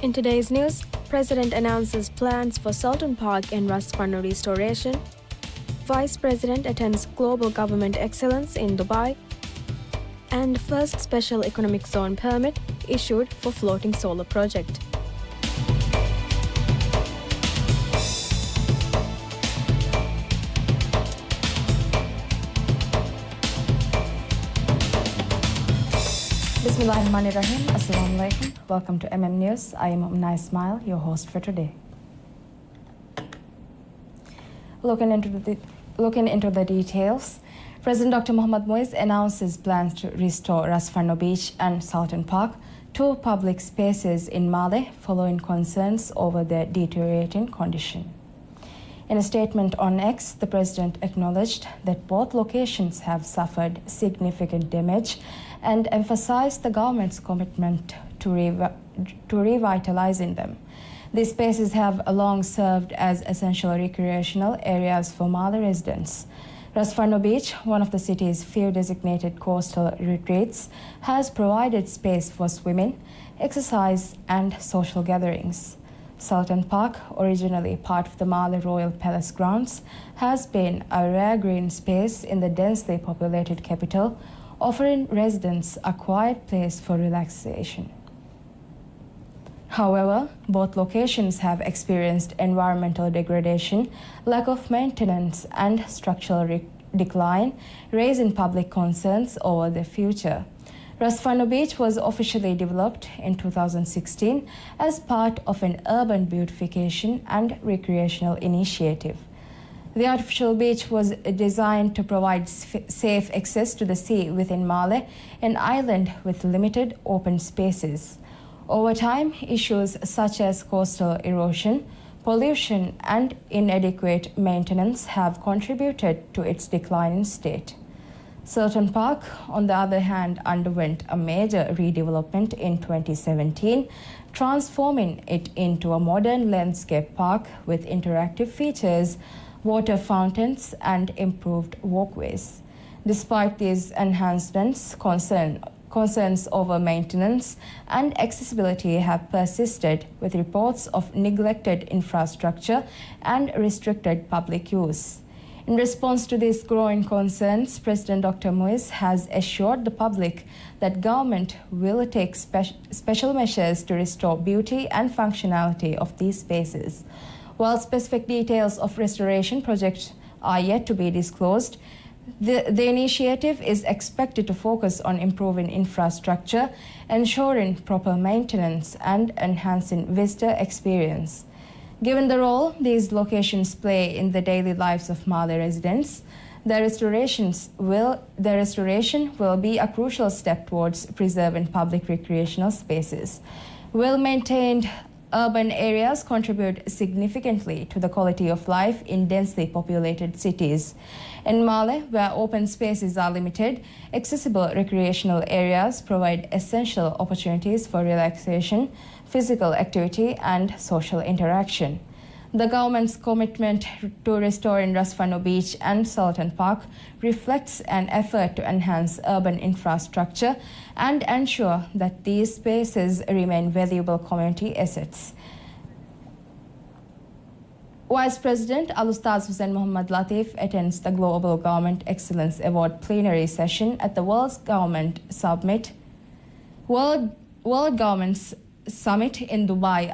In today's news, President announces plans for Sultan Park and Ras Fano restoration. Vice President attends Global Government Excellence in Dubai. And first special economic zone permit issued for floating solar project. Bismillahirrahmanirrahim. Assalamu alaikum. Welcome to News. I am Umna Ismail, your host for today. Looking into the details, President Dr. Mohamed Moise announces plans to restore Ras Fano Beach and Sultan Park, two public spaces in Male, following concerns over their deteriorating condition. In a statement on X, the president acknowledged that both locations have suffered significant damage and emphasized the government's commitment to revitalizing them. These spaces have long served as essential recreational areas for Male residents. Ras Fano Beach, one of the city's few designated coastal retreats, has provided space for swimming, exercise, and social gatherings. Sultan Park, originally part of the Male Royal Palace grounds, has been a rare green space in the densely populated capital, offering residents a quiet place for relaxation. However, both locations have experienced environmental degradation, lack of maintenance, and structural decline, raising public concerns over the future. Ras Fano Beach was officially developed in 2016 as part of an urban beautification and recreational initiative. The artificial beach was designed to provide safe access to the sea within Male, an island with limited open spaces. Over time, issues such as coastal erosion, pollution, and inadequate maintenance have contributed to its declining state. Sultan Park, on the other hand, underwent a major redevelopment in 2017, transforming it into a modern landscape park with interactive features, water fountains, and improved walkways. Despite these enhancements, concerns over maintenance and accessibility have persisted, with reports of neglected infrastructure and restricted public use. In response to these growing concerns, President Dr. Moise has assured the public that government will take special measures to restore beauty and functionality of these spaces. While specific details of restoration projects are yet to be disclosed, the initiative is expected to focus on improving infrastructure, ensuring proper maintenance, and enhancing visitor experience. Given the role these locations play in the daily lives of Male residents, the restoration will be a crucial step towards preserving public recreational spaces. Well-maintained urban areas contribute significantly to the quality of life in densely populated cities. In Male, where open spaces are limited, accessible recreational areas provide essential opportunities for relaxation, physical activity, and social interaction. The government's commitment to restoring Ras Fano Beach and Sultan Park reflects an effort to enhance urban infrastructure and ensure that these spaces remain valuable community assets. Vice President Al-Ustaz Hussain Mohammad Latif attends the Global Government Excellence Award plenary session at the World Government Summit in Dubai,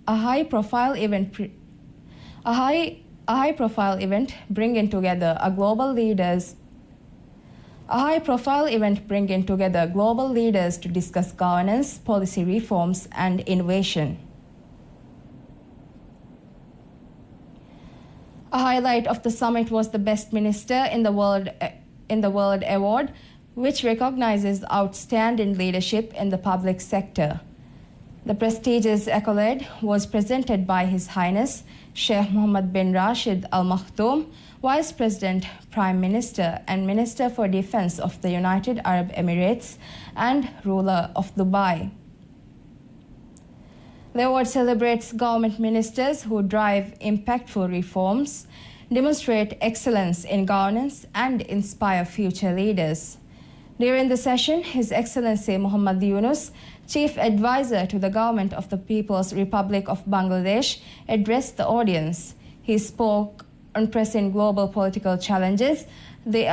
a high-profile event bringing together global leaders to discuss governance, policy reforms, and innovation. A highlight of the summit was the Best Minister in the World Award, which recognizes outstanding leadership in the public sector. The prestigious accolade was presented by His Highness Sheikh Mohammed bin Rashid Al Maktoum, Vice President, Prime Minister, and Minister for Defense of the United Arab Emirates and ruler of Dubai. The award celebrates government ministers who drive impactful reforms, demonstrate excellence in governance, and inspire future leaders. During the session, His Excellency Muhammad Yunus, Chief Advisor to the Government of the People's Republic of Bangladesh, addressed the audience. He spoke on pressing global political challenges, the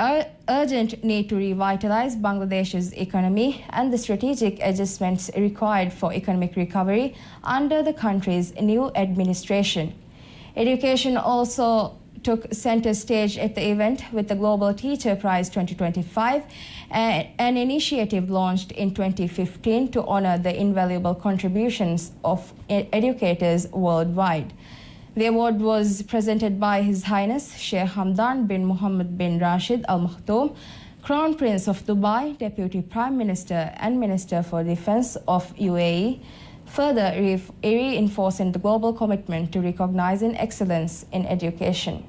urgent need to revitalize Bangladesh's economy, and the strategic adjustments required for economic recovery under the country's new administration. Education also took center stage at the event with the Global Teacher Prize 2025, an initiative launched in 2015 to honor the invaluable contributions of educators worldwide. The award was presented by His Highness Sheikh Hamdan bin Mohammed bin Rashid Al Maktoum, Crown Prince of Dubai, Deputy Prime Minister and Minister for Defense of UAE, further reinforcing the global commitment to recognizing excellence in education.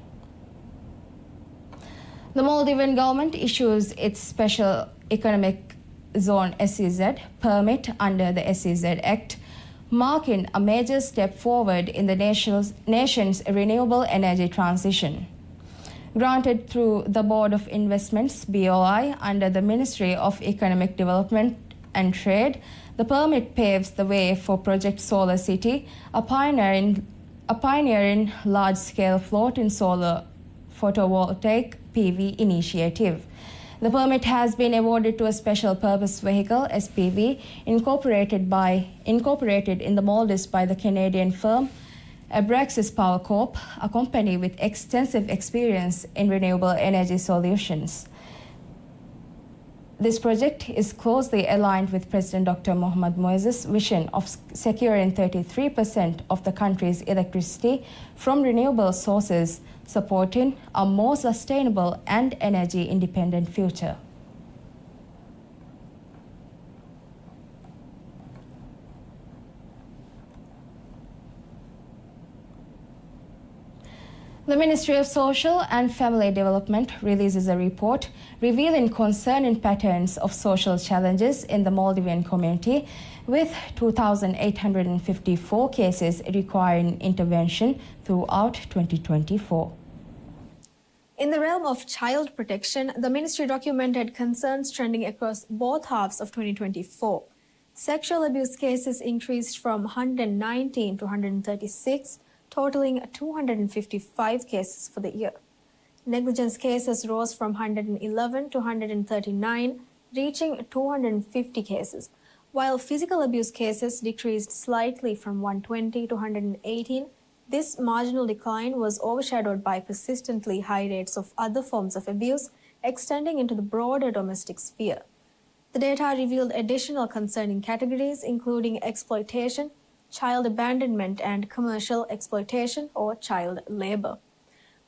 The Maldivian government issues its Special Economic Zone SEZ permit under the SEZ Act, marking a major step forward in the nation's renewable energy transition. Granted through the Board of Investments BOI under the Ministry of Economic Development and Trade, the permit paves the way for Project Solar City, a pioneering large-scale floating solar photovoltaic PV initiative. The permit has been awarded to a special purpose vehicle SPV incorporated in the Maldives by the Canadian firm Abraxas Power Corp, a company with extensive experience in renewable energy solutions. This project is closely aligned with President Dr. Mohamed Moises' vision of securing 33% of the country's electricity from renewable sources, supporting a more sustainable and energy-independent future. The Ministry of Social and Family Development releases a report revealing concerning patterns of social challenges in the Maldivian community, with 2,854 cases requiring intervention throughout 2024. In the realm of child protection, the ministry documented concerns trending across both halves of 2024. Sexual abuse cases increased from 119 to 136, totaling 255 cases for the year. Negligence cases rose from 111 to 139, reaching 250 cases, while physical abuse cases decreased slightly from 120 to 118. This marginal decline was overshadowed by persistently high rates of other forms of abuse extending into the broader domestic sphere. The data revealed additional concerning categories, including exploitation, child abandonment, and commercial exploitation or child labor.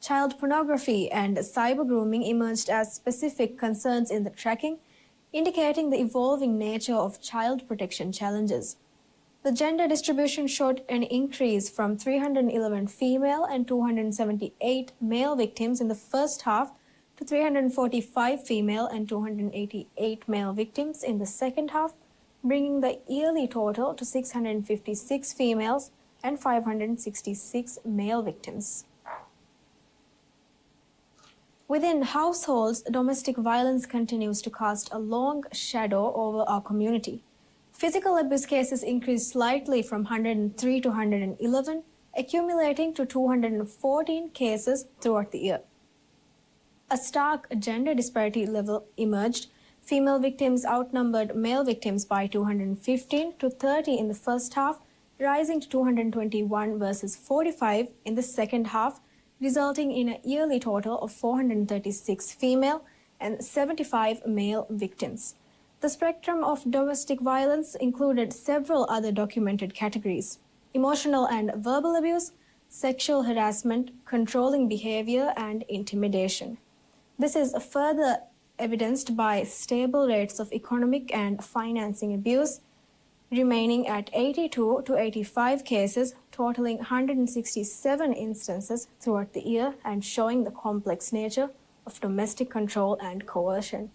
Child pornography and cyber grooming emerged as specific concerns in the tracking, indicating the evolving nature of child protection challenges. The gender distribution showed an increase from 311 female and 278 male victims in the first half to 345 female and 288 male victims in the second half, bringing the yearly total to 656 females and 566 male victims. Within households, domestic violence continues to cast a long shadow over our community. Physical abuse cases increased slightly from 103 to 111, accumulating to 214 cases throughout the year. A stark gender disparity level emerged. Female victims outnumbered male victims by 215 to 30 in the first half, rising to 221 versus 45 in the second half, resulting in a yearly total of 436 female and 75 male victims. The spectrum of domestic violence included several other documented categories: emotional and verbal abuse, sexual harassment, controlling behavior, and intimidation. This is further evidenced by stable rates of economic and financing abuse, remaining at 82 to 85 cases, totaling 167 instances throughout the year and showing the complex nature of domestic control and coercion.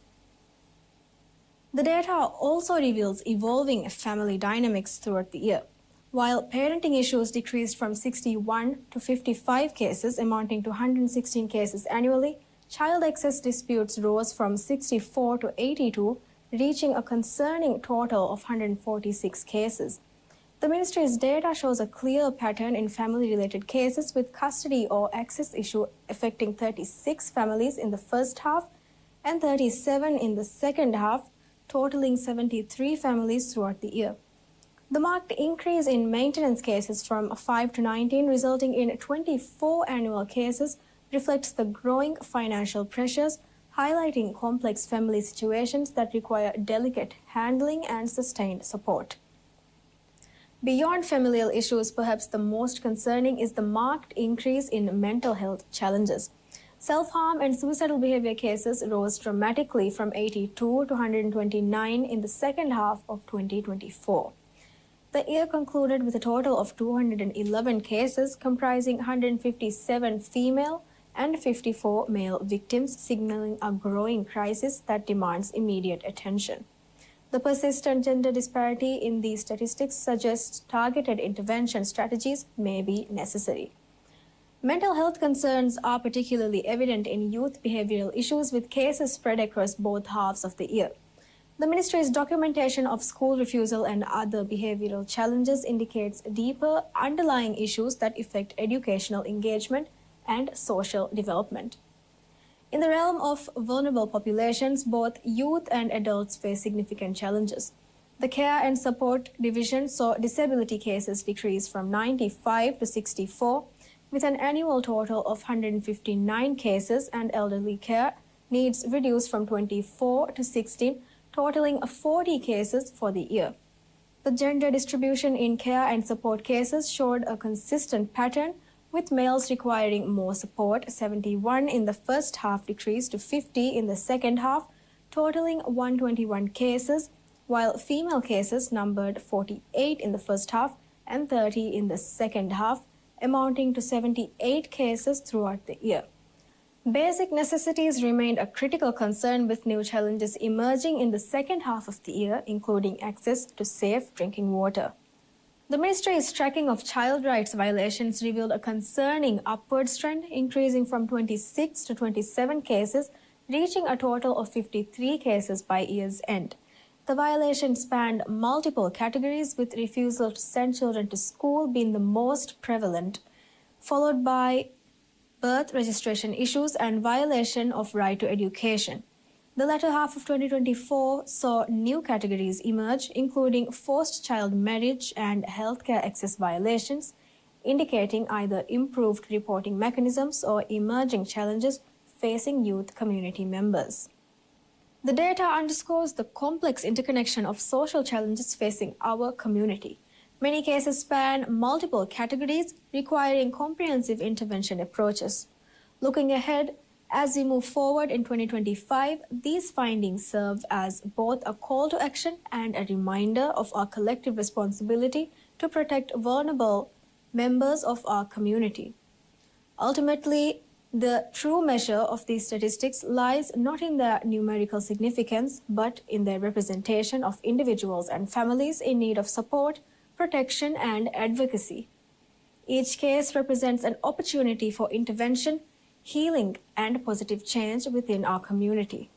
The data also reveals evolving family dynamics throughout the year. While parenting issues decreased from 61 to 55 cases, amounting to 116 cases annually, child access disputes rose from 64 to 82, reaching a concerning total of 146 cases. The ministry's data shows a clear pattern in family-related cases, with custody or access issue affecting 36 families in the first half and 37 in the second half, totaling 73 families throughout the year. The marked increase in maintenance cases from 5 to 19, resulting in 24 annual cases, reflects the growing financial pressures, highlighting complex family situations that require delicate handling and sustained support. Beyond familial issues, perhaps the most concerning is the marked increase in mental health challenges. Self-harm and suicidal behavior cases rose dramatically from 82 to 129 in the second half of 2024. The year concluded with a total of 211 cases, comprising 157 female and 54 male victims, signaling a growing crisis that demands immediate attention. The persistent gender disparity in these statistics suggests targeted intervention strategies may be necessary. Mental health concerns are particularly evident in youth behavioral issues, with cases spread across both halves of the year. The ministry's documentation of school refusal and other behavioral challenges indicates deeper underlying issues that affect educational engagement and social development. In the realm of vulnerable populations, both youth and adults face significant challenges. The Care and Support Division saw disability cases decrease from 95 to 64, with an annual total of 159 cases, and elderly care needs reduced from 24 to 16, totaling 40 cases for the year. The gender distribution in care and support cases showed a consistent pattern, with males requiring more support, 71 in the first half decreased to 50 in the second half, totaling 121 cases, while female cases numbered 48 in the first half and 30 in the second half, amounting to 78 cases throughout the year. Basic necessities remained a critical concern, with new challenges emerging in the second half of the year, including access to safe drinking water. The ministry's tracking of child rights violations revealed a concerning upward trend, increasing from 26 to 27 cases, reaching a total of 53 cases by year's end. The violations spanned multiple categories, with refusal to send children to school being the most prevalent, followed by birth registration issues and violation of right to education. The latter half of 2024 saw new categories emerge, including forced child marriage and healthcare access violations, indicating either improved reporting mechanisms or emerging challenges facing youth community members. The data underscores the complex interconnection of social challenges facing our community. Many cases span multiple categories, requiring comprehensive intervention approaches. Looking ahead, as we move forward in 2025, these findings serve as both a call to action and a reminder of our collective responsibility to protect vulnerable members of our community. Ultimately, the true measure of these statistics lies not in their numerical significance, but in their representation of individuals and families in need of support, protection, and advocacy. Each case represents an opportunity for intervention, healing, and positive change within our community.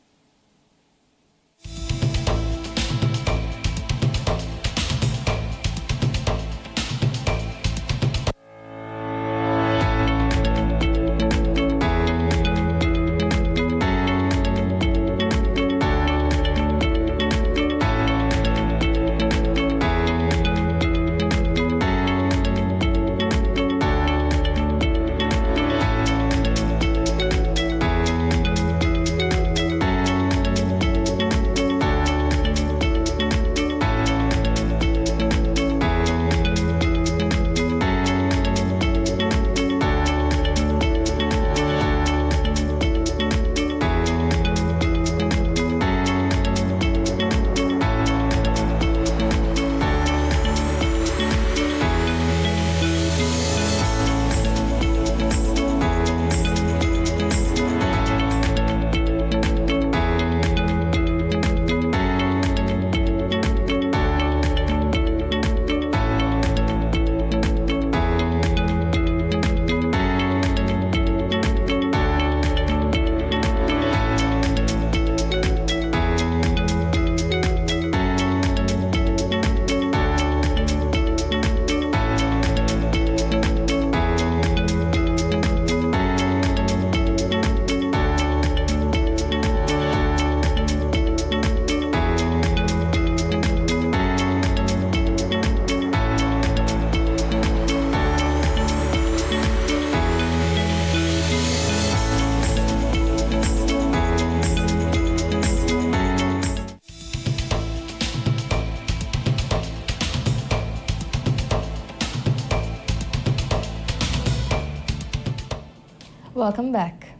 Welcome back.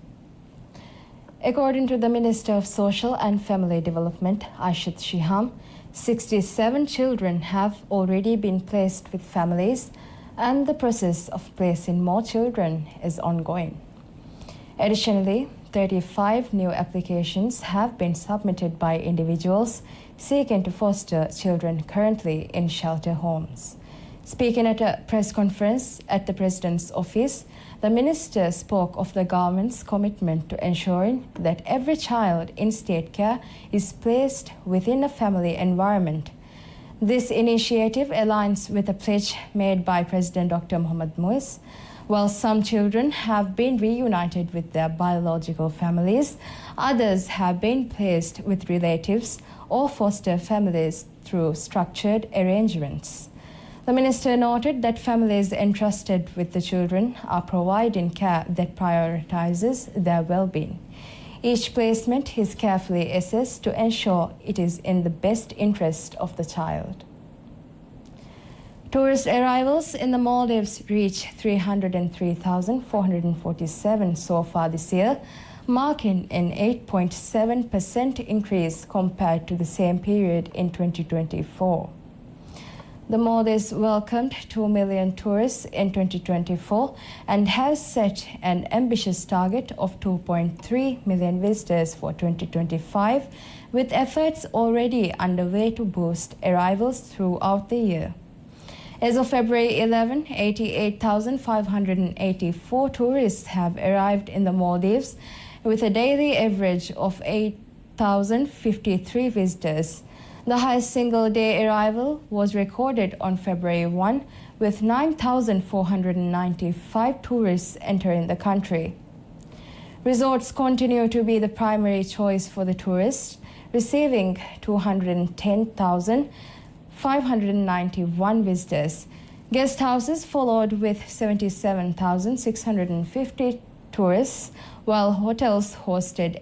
According to the Minister of Social and Family Development, Ashit Shiham, 67 children have already been placed with families, and the process of placing more children is ongoing. Additionally, 35 new applications have been submitted by individuals seeking to foster children currently in shelter homes. Speaking at a press conference at the President's office, the minister spoke of the government's commitment to ensuring that every child in state care is placed within a family environment. This initiative aligns with a pledge made by President Dr. Mohamed Muiz. While some children have been reunited with their biological families, others have been placed with relatives or foster families through structured arrangements. The minister noted that families entrusted with the children are providing care that prioritizes their well-being. Each placement is carefully assessed to ensure it is in the best interest of the child. Tourist arrivals in the Maldives reached 303,447 so far this year, marking an 8.7% increase compared to the same period in 2024. The Maldives welcomed 2 million tourists in 2024 and has set an ambitious target of 2.3 million visitors for 2025, with efforts already underway to boost arrivals throughout the year. As of February 11, 88,584 tourists have arrived in the Maldives, with a daily average of 8,053 visitors. The highest single-day arrival was recorded on February 1, with 9,495 tourists entering the country. Resorts continue to be the primary choice for the tourists, receiving 210,591 visitors. Guest houses followed with 77,650 tourists, while hotels hosted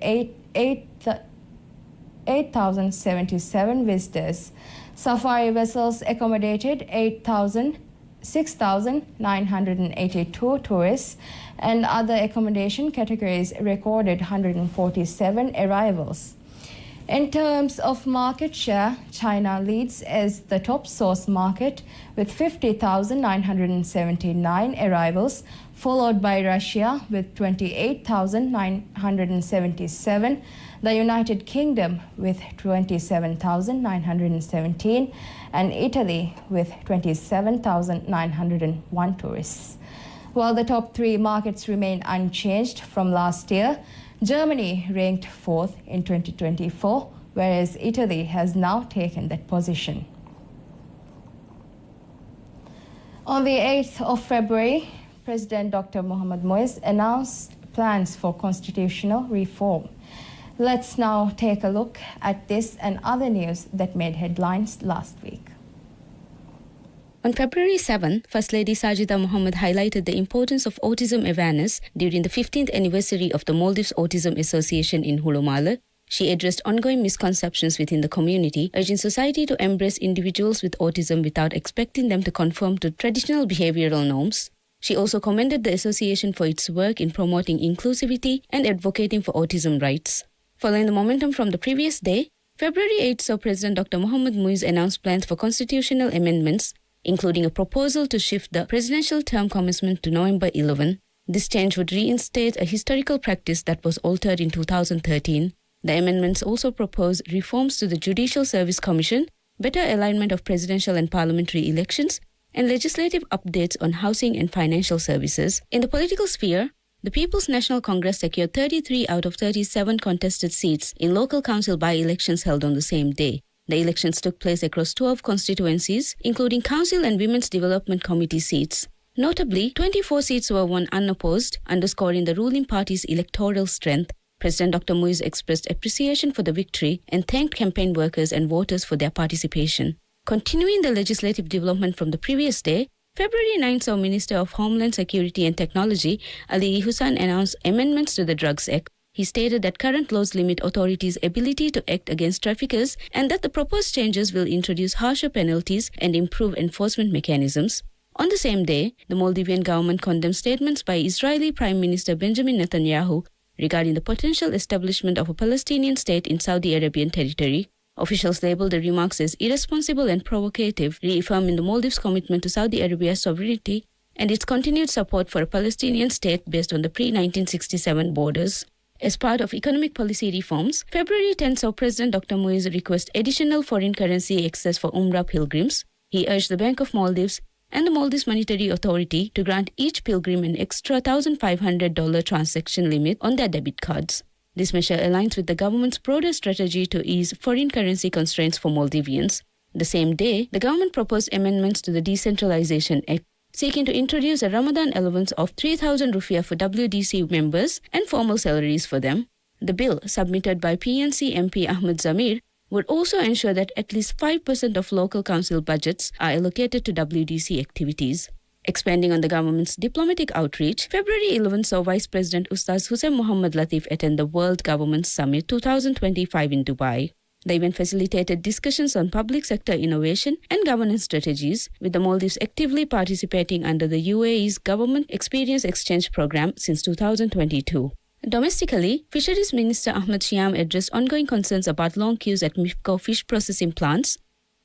8,077 visitors. Safari vessels accommodated 6,982 tourists, and other accommodation categories recorded 147 arrivals. In terms of market share, China leads as the top source market with 50,979 arrivals, followed by Russia with 28,977, the United Kingdom with 27,917, and Italy with 27,901 tourists. While the top three markets remain unchanged from last year, Germany ranked 4th in 2024, whereas Italy has now taken that position. On the 8th of February, President Dr. Mohamed Muiz announced plans for constitutional reform. Let's now take a look at this and other news that made headlines last week. On February 7, First Lady Sajida Mohammed highlighted the importance of autism awareness during the 15th anniversary of the Maldives Autism Association in Hulu Malé. She addressed ongoing misconceptions within the community, urging society to embrace individuals with autism without expecting them to conform to traditional behavioral norms. She also commended the association for its work in promoting inclusivity and advocating for autism rights. Following the momentum from the previous day, February 8 saw President Dr. Mohamed Muiz announce plans for constitutional amendments, including a proposal to shift the presidential term commencement to November 11. This change would reinstate a historical practice that was altered in 2013. The amendments also propose reforms to the Judicial Service Commission, better alignment of presidential and parliamentary elections, and legislative updates on housing and financial services. In the political sphere, the People's National Congress secured 33 out of 37 contested seats in local council by-elections held on the same day. The elections took place across 12 constituencies, including Council and Women's Development Committee seats. Notably, 24 seats were won unopposed, underscoring the ruling party's electoral strength. President Dr. Muiz expressed appreciation for the victory and thanked campaign workers and voters for their participation. Continuing the legislative development from the previous day, February 9 saw Minister of Homeland Security and Technology Ali Ihsan announce amendments to the Drugs Act. He stated that current laws limit authorities' ability to act against traffickers and that the proposed changes will introduce harsher penalties and improve enforcement mechanisms. On the same day, the Maldivian government condemned statements by Israeli Prime Minister Benjamin Netanyahu regarding the potential establishment of a Palestinian state in Saudi Arabian territory. Officials labeled the remarks as irresponsible and provocative, reaffirming the Maldives' commitment to Saudi Arabia's sovereignty and its continued support for a Palestinian state based on the pre-1967 borders. As part of economic policy reforms, February 10 saw President Dr. Muiz request additional foreign currency access for Umrah pilgrims. He urged the Bank of Maldives and the Maldives Monetary Authority to grant each pilgrim an extra $1,500 transaction limit on their debit cards. This measure aligns with the government's broader strategy to ease foreign currency constraints for Maldivians. The same day, the government proposed amendments to the Decentralization Act, seeking to introduce a Ramadan allowance of 3,000 rupiah for WDC members and formal salaries for them. The bill, submitted by PNC MP Ahmed Zamir, would also ensure that at least 5% of local council budgets are allocated to WDC activities. Expanding on the government's diplomatic outreach, February 11 saw Vice President Ustaz Hussein Mohammad Latif attend the World Government Summit 2025 in Dubai. The event facilitated discussions on public sector innovation and governance strategies, with the Maldives actively participating under the UAE's Government Experience Exchange Program since 2022. Domestically, Fisheries Minister Ahmed Shiam addressed ongoing concerns about long queues at MIFCO fish processing plants.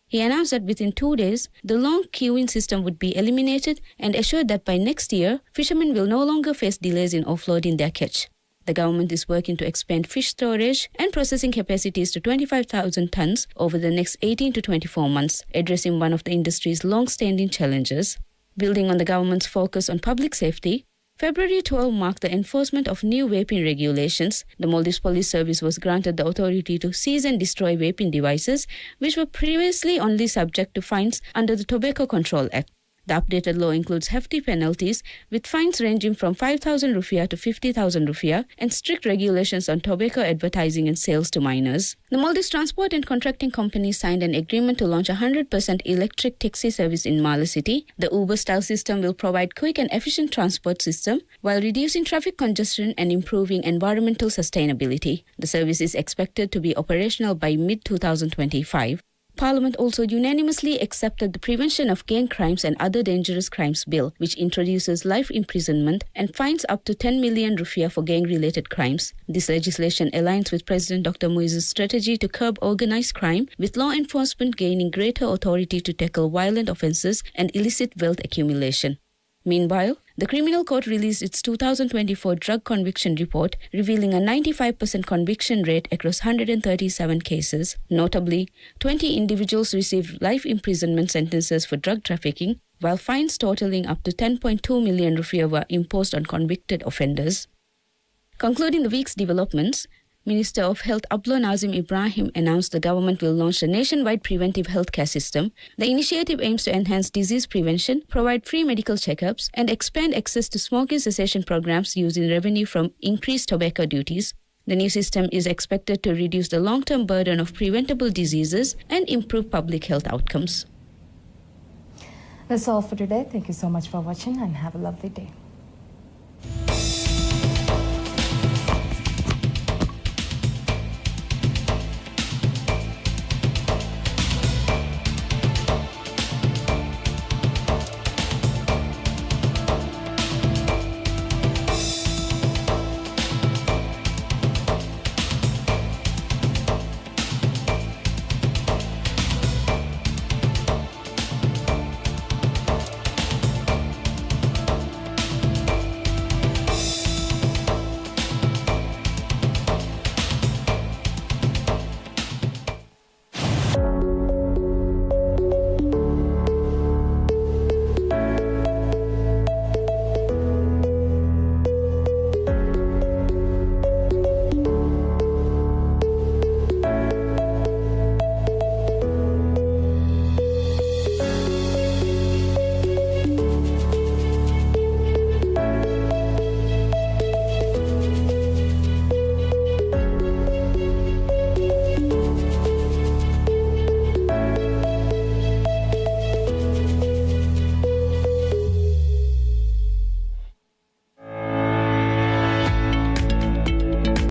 He announced that within 2 days, the long queuing system would be eliminated and assured that by next year, fishermen will no longer face delays in offloading their catch. The government is working to expand fish storage and processing capacities to 25,000 tons over the next 18 to 24 months, addressing one of the industry's long-standing challenges. Building on the government's focus on public safety, February 12 marked the enforcement of new vaping regulations. The Maldives Police Service was granted the authority to seize and destroy vaping devices, which were previously only subject to fines under the Tobacco Control Act. The updated law includes hefty penalties, with fines ranging from 5,000 rupiah to 50,000 rupiah, and strict regulations on tobacco advertising and sales to minors. The Maldives Transport and Contracting Company signed an agreement to launch a 100% electric taxi service in Mala City. The Uber-style system will provide quick and efficient transport system while reducing traffic congestion and improving environmental sustainability. The service is expected to be operational by mid-2025. Parliament also unanimously accepted the Prevention of Gang Crimes and Other Dangerous Crimes Bill, which introduces life imprisonment and fines up to 10 million rupiah for gang-related crimes. This legislation aligns with President Dr. Muiz's strategy to curb organized crime, with law enforcement gaining greater authority to tackle violent offences and illicit wealth accumulation. Meanwhile, the Criminal Court released its 2024 drug conviction report, revealing a 95% conviction rate across 137 cases. Notably, 20 individuals received life imprisonment sentences for drug trafficking, while fines totaling up to 10.2 million rupiah were imposed on convicted offenders. Concluding the week's developments, Minister of Health Abdullah Nazim Ibrahim announced the government will launch a nationwide preventive healthcare system. The initiative aims to enhance disease prevention, provide free medical checkups, and expand access to smoking cessation programs using revenue from increased tobacco duties. The new system is expected to reduce the long-term burden of preventable diseases and improve public health outcomes. That's all for today. Thank you so much for watching and have a lovely day.